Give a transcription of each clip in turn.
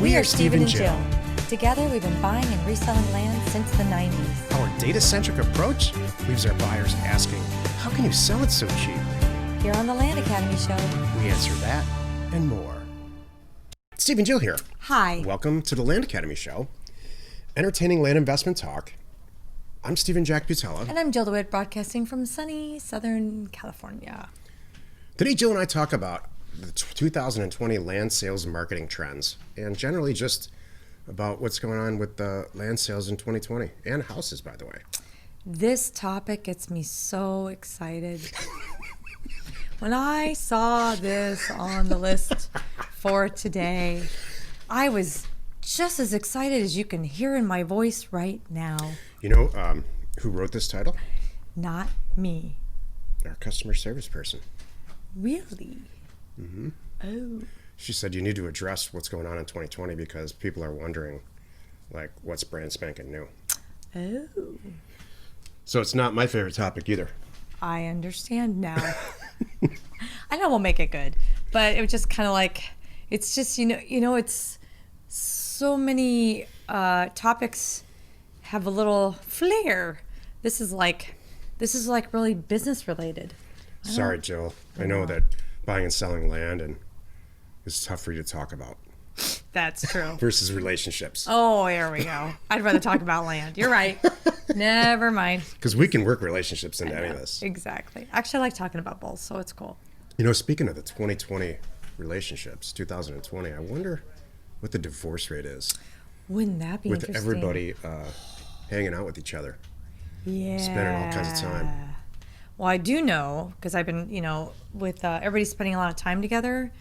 We are Steven and Jill. Together, we've been buying and reselling land since the 90s. Our data-centric approach leaves our buyers asking, how can you sell it so cheap? Here on the Land Academy Show, We answer that and more. Steve and Jill here. hi. Welcome to the Land Academy Show, entertaining land investment talk. I'm Steven Jack Butala. And I'm Jill DeWit, broadcasting from sunny Southern California. Today, Jill and I talk about the 2020 land sales marketing trends, and generally just about what's going on with the land sales in 2020, and houses, by the way. This topic gets me so excited. When I saw this on the list for today, I was just as excited as you can hear in my voice right now. You know who wrote this title? Not me. Our customer service person. Really? Mm-hmm. Oh. She said you need to address what's going on in 2020 because people are wondering, like, what's brand spanking new. Oh. So it's not my favorite topic either. I understand now. I know we'll make it good, but it was just kind of like, it's just, you know, it's so many topics have a little flair. This is like really business related. Sorry, Jill. I know that buying and selling land and is tough for you to talk about. That's true. Versus relationships. Oh, there we go. I'd rather talk about land. You're right. Never mind. Because we can work relationships into any of this. Exactly. Actually, I like talking about both, so it's cool. You know, speaking of the 2020 relationships, 2020, I wonder what the divorce rate is. Wouldn't that be with interesting? everybody hanging out with each other. Yeah. Spending all kinds of time. Well, I do know, because I've been, with everybody spending a lot of time together.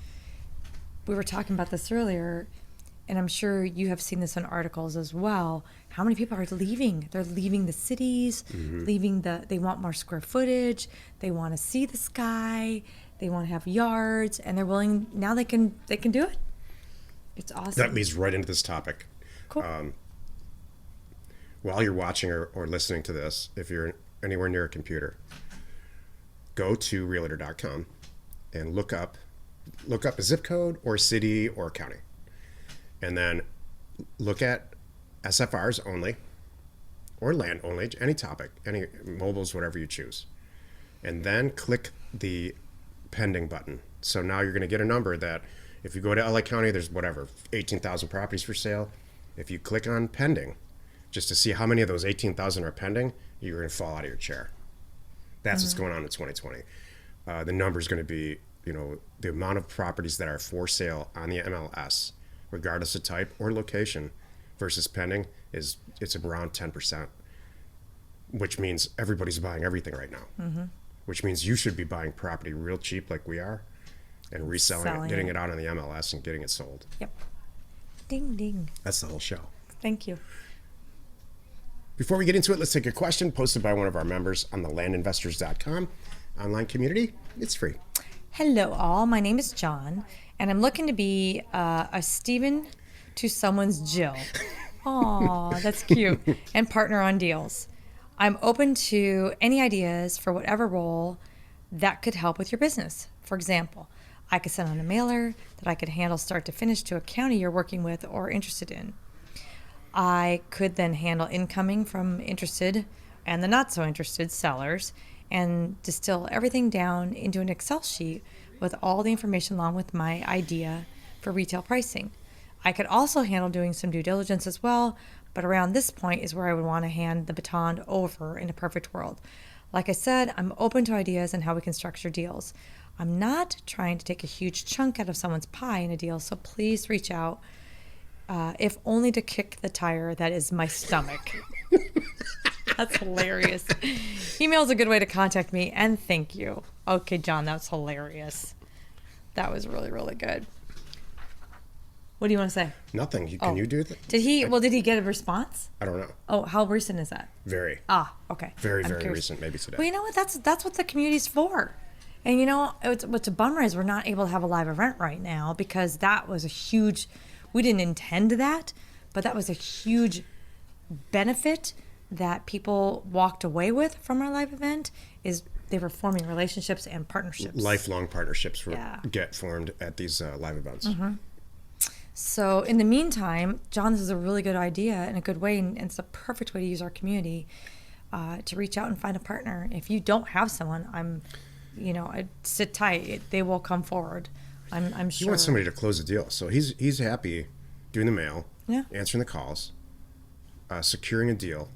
We were talking about this earlier, and I'm sure you have seen this in articles as well. How many people are leaving? They're leaving the cities, they want more square footage, they want to see the sky, they want to have yards, and they're willing, now they can do it. It's awesome. That leads right into this topic. Cool. While you're watching or listening to this, if you're anywhere near a computer, go to realtor.com and look up a zip code or city or county. And then look at SFRs only or land only, any topic, any mobiles, whatever you choose. And then click the pending button. So now you're going to get a number that if you go to LA County, there's 18,000 properties for sale. If you click on pending, just to see how many of those 18,000 are pending, you're going to fall out of your chair. That's what's going on in 2020. The number is going to be, the amount of properties that are for sale on the MLS, regardless of type or location, versus pending it's around 10%, which means everybody's buying everything right now, which means you should be buying property real cheap like we are and reselling it, getting it out on the MLS and getting it sold. Yep. Ding, ding. That's the whole show. Thank you. Before we get into it, let's take a question posted by one of our members on the landinvestors.com online community. It's free. Hello, all. My name is John, and I'm looking to be a Steven to someone's Jill. Aw, that's cute. And partner on deals. I'm open to any ideas for whatever role that could help with your business. For example, I could send on a mailer that I could handle start to finish to a county you're working with or interested in. I could then handle incoming from interested and the not so interested sellers and distill everything down into an Excel sheet with all the information along with my idea for retail pricing. I could also handle doing some due diligence as well, but around this point is where I would want to hand the baton over in a perfect world. Like I said, I'm open to ideas and how we can structure deals. I'm not trying to take a huge chunk out of someone's pie in a deal, so please reach out. If only to kick the tire that is my stomach. That's hilarious. Email is a good way to contact me, and thank you. Okay, John, that's hilarious. That was really, really good. What do you want to say? Nothing. Can you do that? Did he get a response? I don't know. Oh, how recent is that? Very. Okay. Very, I'm very curious. recent, maybe today. Well, you know what? That's what the community's for. And what's a bummer is we're not able to have a live event right now because that was a huge, we didn't intend that, but that was a huge benefit that people walked away with from our live event is they were forming relationships and partnerships. Lifelong partnerships get formed at these live events. Mm-hmm. So in the meantime, John, this is a really good idea and a good way, and it's a perfect way to use our community to reach out and find a partner. If you don't have someone, I'd sit tight. They will come forward. I'm sure. You want somebody to close the deal. So he's happy doing the mail, Yeah. answering the calls, securing a deal.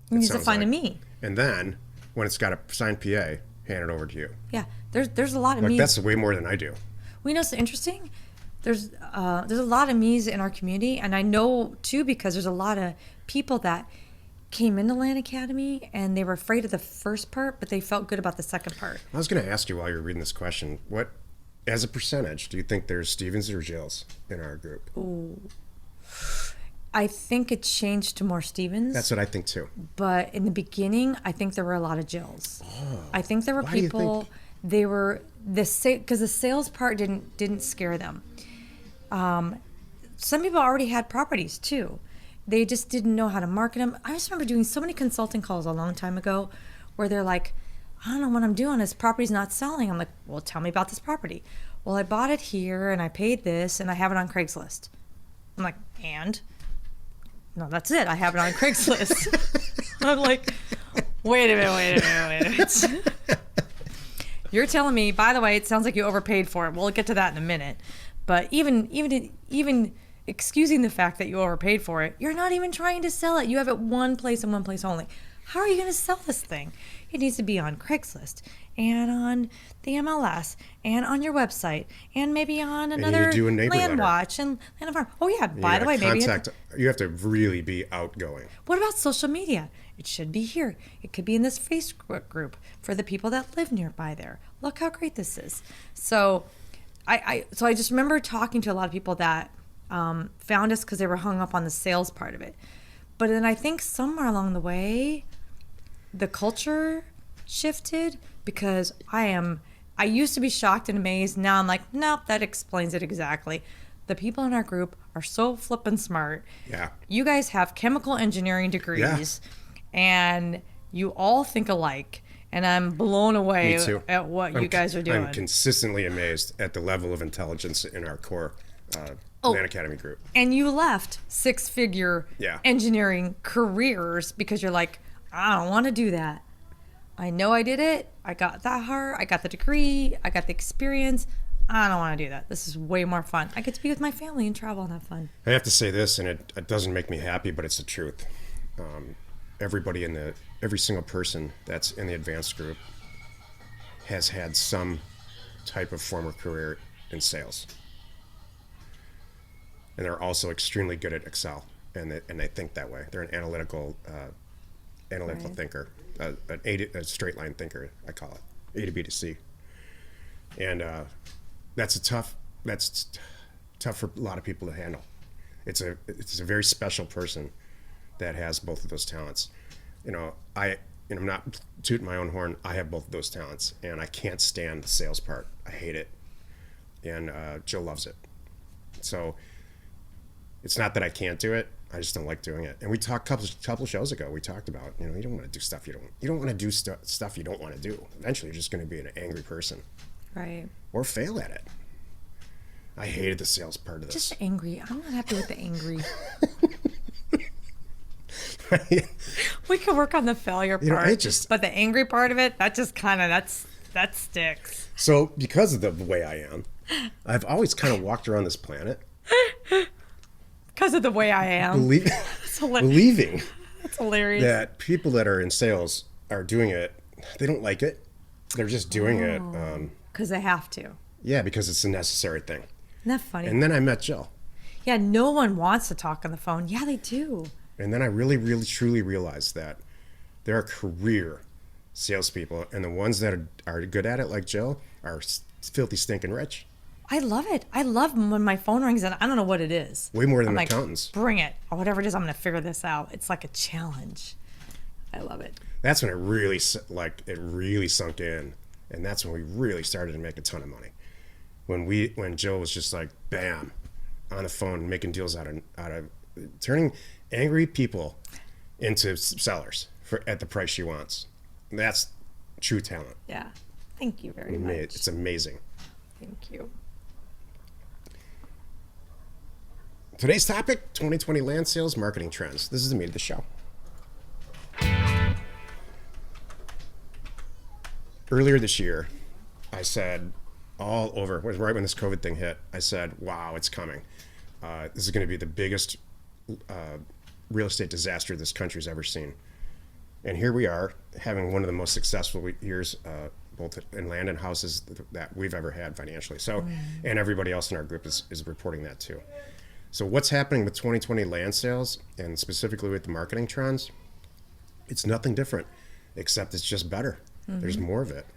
He needs to find a me. And then when it's got a signed PA, hand it over to you. Yeah, there's a lot of Like, me. that's way more than I do. We know it's interesting. There's a lot of me's in our community, and I know too because there's a lot of people that came into Land Academy and they were afraid of the first part, but they felt good about the second part. I was going to ask you while you were reading this question, what, as a percentage, do you think there's Stevens or Jills in our group? Ooh. I think it changed to more Stevens. That's what I think too. But in the beginning, I think there were a lot of Jills. Oh, I think there were why do you people. think? They were because the sales part didn't scare them. Some people already had properties too. They just didn't know how to market them. I just remember doing so many consulting calls a long time ago where they're like, I don't know what I'm doing. This property's not selling. I'm like, well, tell me about this property. Well, I bought it here and I paid this and I have it on Craigslist. I'm like, and? No, that's it. I have it on Craigslist. I'm like, wait a minute. You're telling me, by the way, it sounds like you overpaid for it. We'll get to that in a minute. But even excusing the fact that you overpaid for it, you're not even trying to sell it. You have it one place and one place only. How are you going to sell this thing? It needs to be on Craigslist and on the MLS and on your website and maybe on another do a neighbor Land letter. Watch and Land Farm. Oh yeah, by You the way, gotta maybe you have to really be outgoing. what about social media? It should be here. It could be in this Facebook group for the people that live nearby there. Look how great this is. So I just remember talking to a lot of people that found us because they were hung up on the sales part of it. But then I think somewhere along the way, the culture shifted because I used to be shocked and amazed. Now I'm like, nope, that explains it exactly. The people in our group are so flippin' smart. Yeah. You guys have chemical engineering degrees and you all think alike. And I'm blown away Me too. at what you guys are doing. I'm consistently amazed at the level of intelligence in our core Land Academy group. And you left six-figure Yeah. engineering careers because you're like, I don't want to do that. I know I did it. I got that hard. I got the degree. I got the experience. I don't want to do that. This is way more fun. I get to be with my family and travel and have fun. I have to say this, and it doesn't make me happy, but it's the truth. Every single person that's in the advanced group has had some type of former career in sales. And they're also extremely good at Excel, and they think that way. They're an analytical Right. thinker, a straight line thinker, I call it, A to B to C. And that's tough for a lot of people to handle. It's a very special person that has both of those talents. I'm not tooting my own horn. I have both of those talents, and I can't stand the sales part. I hate it, and Jill loves it. So it's not that I can't do it. I just don't like doing it. And we talked a couple shows ago. We talked about you don't want to do stuff you don't want to do stuff you don't want to do. Eventually, you're just going to be an angry person, Right. or fail at it. I hated the sales part of this. Just angry. I'm not happy with the angry. We could work on the failure part, but the angry part of it, that just kind of that sticks. So because of the way I am, I've always kind of walked around this planet Because of the way I am. believing That's hilarious. that people that are in sales are doing it. They don't like it. They're just doing it. Because they have to. Yeah, because it's a necessary thing. Isn't that funny? And then I met Jill. Yeah, no one wants to talk on the phone. Yeah, they do. And then I really, really, truly realized that there are career salespeople, and the ones that are good at it, like Jill, are filthy stinking rich. I love it. I love when my phone rings and I don't know what it is. Way more than I'm like, accountants. Bring it. Or whatever it is, I'm going to figure this out. It's like a challenge. I love it. That's when it really sunk in, and that's when we really started to make a ton of money. When Jill was just like, bam, on the phone, making deals out of turning angry people into sellers at the price she wants. That's true talent. Yeah. Thank you very much. It's amazing. Thank you. Today's topic, 2020 land sales marketing trends. This is the meat of the show. Earlier this year, I said all over, right when this COVID thing hit, I said, wow, it's coming. This is going to be the biggest real estate disaster this country's ever seen. And here we are, having one of the most successful years, both in land and houses, that we've ever had financially. So, and everybody else in our group is reporting that too. So what's happening with 2020 land sales, and specifically with the marketing trends, it's nothing different, except it's just better. There's more of it.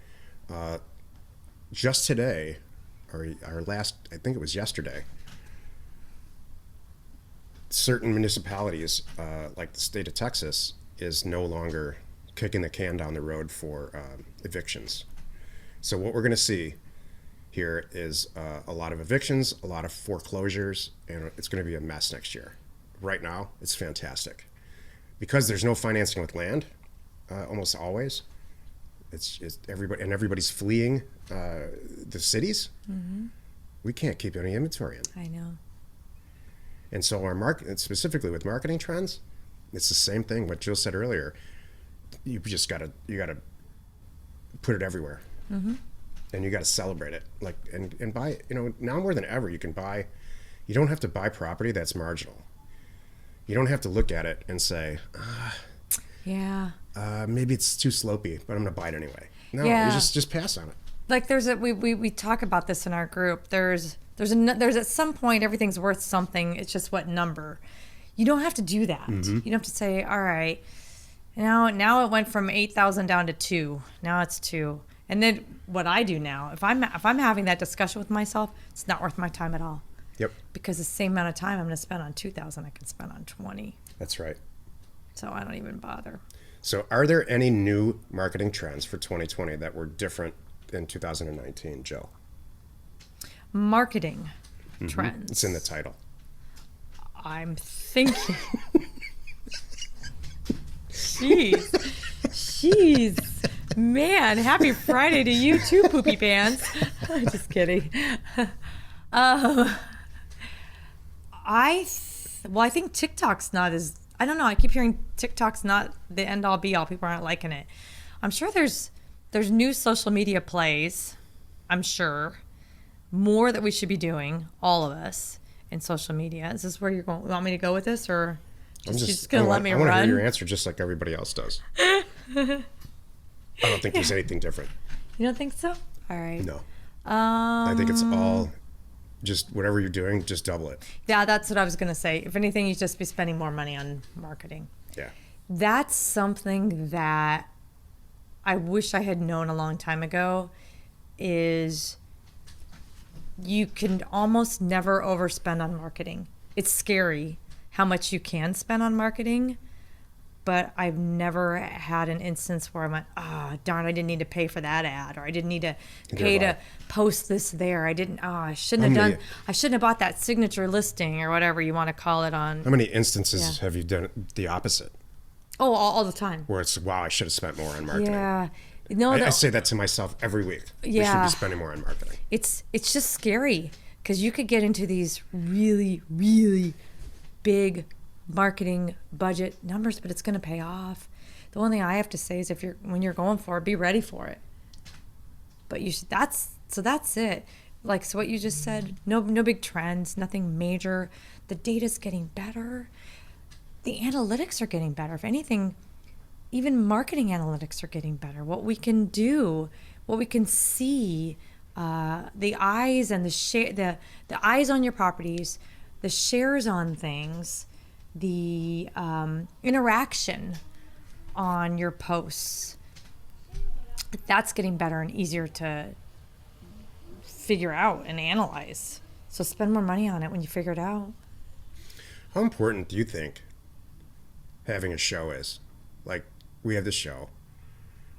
Just today, our last, I think it was yesterday, certain municipalities, like the state of Texas, is no longer kicking the can down the road for evictions. So what we're going to see here is a lot of evictions, a lot of foreclosures, and it's going to be a mess next year. Right now, it's fantastic. Because there's no financing with land, almost always, it's everybody's fleeing the cities. We can't keep any inventory in. I know. And so our market, specifically with marketing trends, it's the same thing. What Jill said earlier, you gotta put it everywhere, and you gotta celebrate it. Like and buy. Now more than ever, you can buy. You don't have to buy property that's marginal. You don't have to look at it and say, maybe it's too slopey, but I'm gonna buy it anyway. No, you just pass on it. Like we talk about this in our group. There's at some point everything's worth something. It's just what number. You don't have to do that. You don't have to say, all right, now it went from 8,000 down to 2. Now it's 2. And then what I do now, if I'm having that discussion with myself, it's not worth my time at all. Yep. Because the same amount of time I'm going to spend on 2,000, I can spend on 20. That's right. So I don't even bother. So are there any new marketing trends for 2020 that were different in 2019, Jill? Marketing trends. It's in the title. I'm thinking. Jeez. Man, happy Friday to you too, poopy pants. Just kidding. I think TikTok's not as, I don't know, I keep hearing TikTok's not the end all be all. People aren't liking it. I'm sure there's new social media plays, I'm sure, more that we should be doing, all of us, in social media. Is this where you're going? You want me to go with this, or you're just going to let me run? I want to hear your answer just like everybody else does. I don't think there's anything different. You don't think so? All right. No. I think it's all just whatever you're doing, just double it. Yeah, that's what I was going to say. If anything, you just be spending more money on marketing. Yeah. That's something that I wish I had known a long time ago, is you can almost never overspend on marketing. It's scary how much you can spend on marketing, but I've never had an instance where I'm like, darn, I didn't need to pay for that ad, or I didn't need to pay to post this there. I shouldn't have bought that signature listing, or whatever you want to call it on. How many instances have you done the opposite? Oh, all the time. Where it's, wow, I should have spent more on marketing. Yeah. No, I say that to myself every week. We should be spending more on marketing. It's just scary, because you could get into these really, really big marketing budget numbers, but it's going to pay off. The only thing I have to say is, when you're going for it, be ready for it. But that's it. Like, so what you just said, no big trends, nothing major. The data's getting better. The analytics are getting better. If anything, even marketing analytics are getting better. What we can do, what we can see, the eyes and the eyes on your properties, the shares on things, the interaction on your posts. That's getting better and easier to figure out and analyze. So spend more money on it when you figure it out. How important do you think having a show is? Like, we have this show.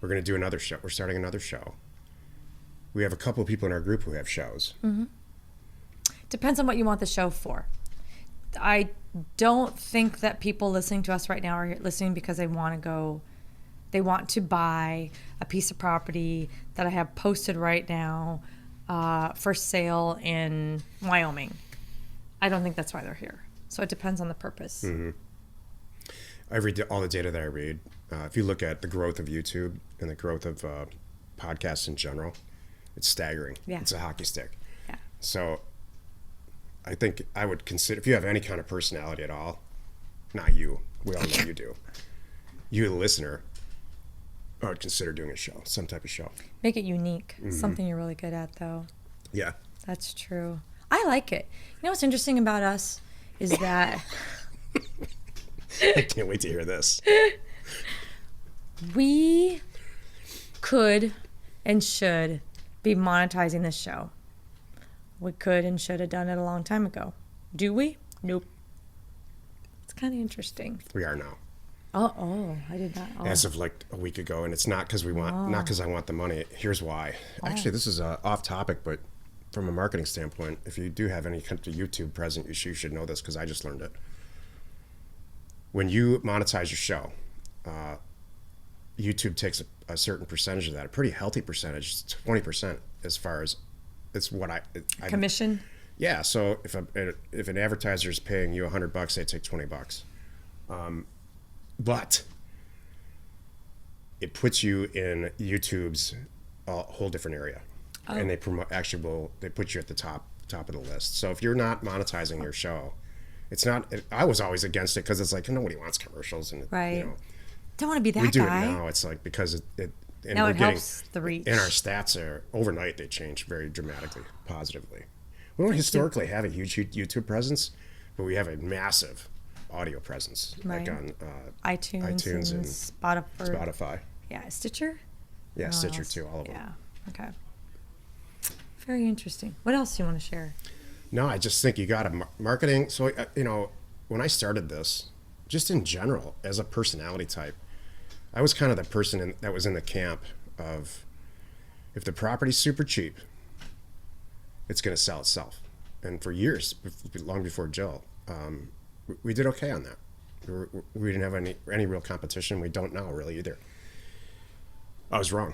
We're going to do another show. We're starting another show. We have a couple of people in our group who have shows. Depends on what you want the show for. I don't think that people listening to us right now are listening because they want to buy a piece of property that I have posted right now for sale in Wyoming. I don't think that's why they're here. So it depends on the purpose. I read all the data that I read. If you look at the growth of YouTube and the growth of podcasts in general, it's staggering. Yeah. It's a hockey stick. Yeah. So I think I would consider, if you have any kind of personality at all, not you, we all know you do. You, the listener, I would consider doing a show, some type of show. Make it unique. Something you're really good at, though. Yeah. That's true. I like it. You know what's interesting about us is that I can't wait to hear this. we could and should be monetizing this show. We could and should have done it a long time ago. Do we? Nope. It's kind of interesting. We are now. Oh, I did not. Oh. As of like a week ago, and it's not because we want, not because I want the money. Here's why. Actually, this is off topic, but from a marketing standpoint, if you do have any kind of YouTube present, you should know this because I just learned it. When you monetize your show, YouTube takes a certain percentage of that, a pretty healthy percentage, 20%, as far as it's what I Commission? Yeah. So if an advertiser is paying you $100, they take $20. But it puts you in YouTube's whole different area, and they promote. Actually, they put you at the top of the list. So if you're not monetizing your show, it's not. I was always against it because it's like nobody wants commercials, and Right. you know, Don't want to be that we do guy. it now. It's like because it and Now we're it getting, helps the reach. and our stats are overnight. They change very dramatically, positively. We don't historically have a huge YouTube presence, but we have a massive audio presence, Right. like on iTunes and Spotify. Yeah, Stitcher? Yeah, What Stitcher else? too, all of them. Yeah, okay. Very interesting. What else do you want to share? No, I just think you got to marketing. So, when I started this, just in general, as a personality type, I was kind of the person that was in the camp of if the property's super cheap, it's going to sell itself. And for years, long before Jill, we did okay on that. We didn't have any real competition. We don't now really either. I was wrong.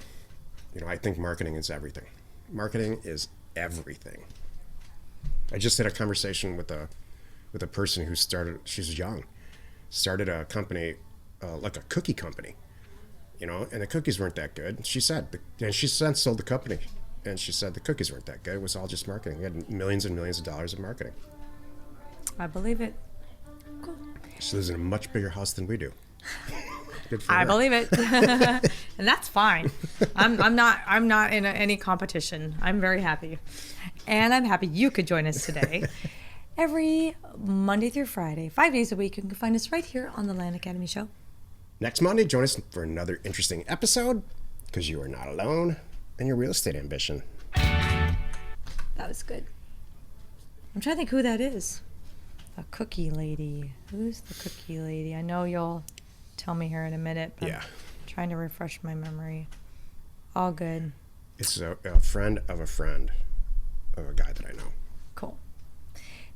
I think marketing is everything. Marketing is everything. I just had a conversation with a person who she's young, started a company, like a cookie company, and the cookies weren't that good. She said, and she since sold the company, and she said the cookies weren't that good. It was all just marketing. We had millions and millions of dollars of marketing. I believe it. Cool. She lives in a much bigger house than we do. Good for I her. believe it. And that's fine. I'm not in any competition. I'm very happy. And I'm happy you could join us today. Every Monday through Friday, 5 days a week, you can find us right here on the Land Academy Show. Next Monday, join us for another interesting episode, because you are not alone in your real estate ambition. That was good. I'm trying to think who that is. The cookie lady. Who's the cookie lady? I know you'll tell me here in a minute, but Yeah. I'm trying to refresh my memory. All good. It's a friend of a guy that I know. Cool.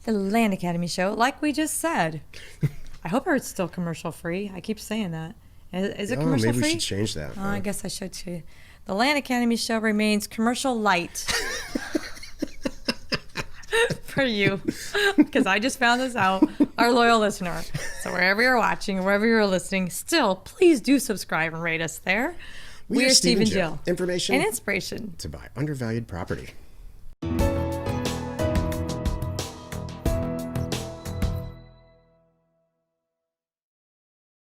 The Land Academy Show, like we just said. I hope it's still commercial free. I keep saying that. Is it commercial maybe free? we should change that. I guess I should too. The Land Academy Show remains commercial light for you, because I just found this out, our loyal listener. So wherever you're watching, wherever you're listening, still, please do subscribe and rate us there. We are Steven Jill. Information and inspiration to buy undervalued property.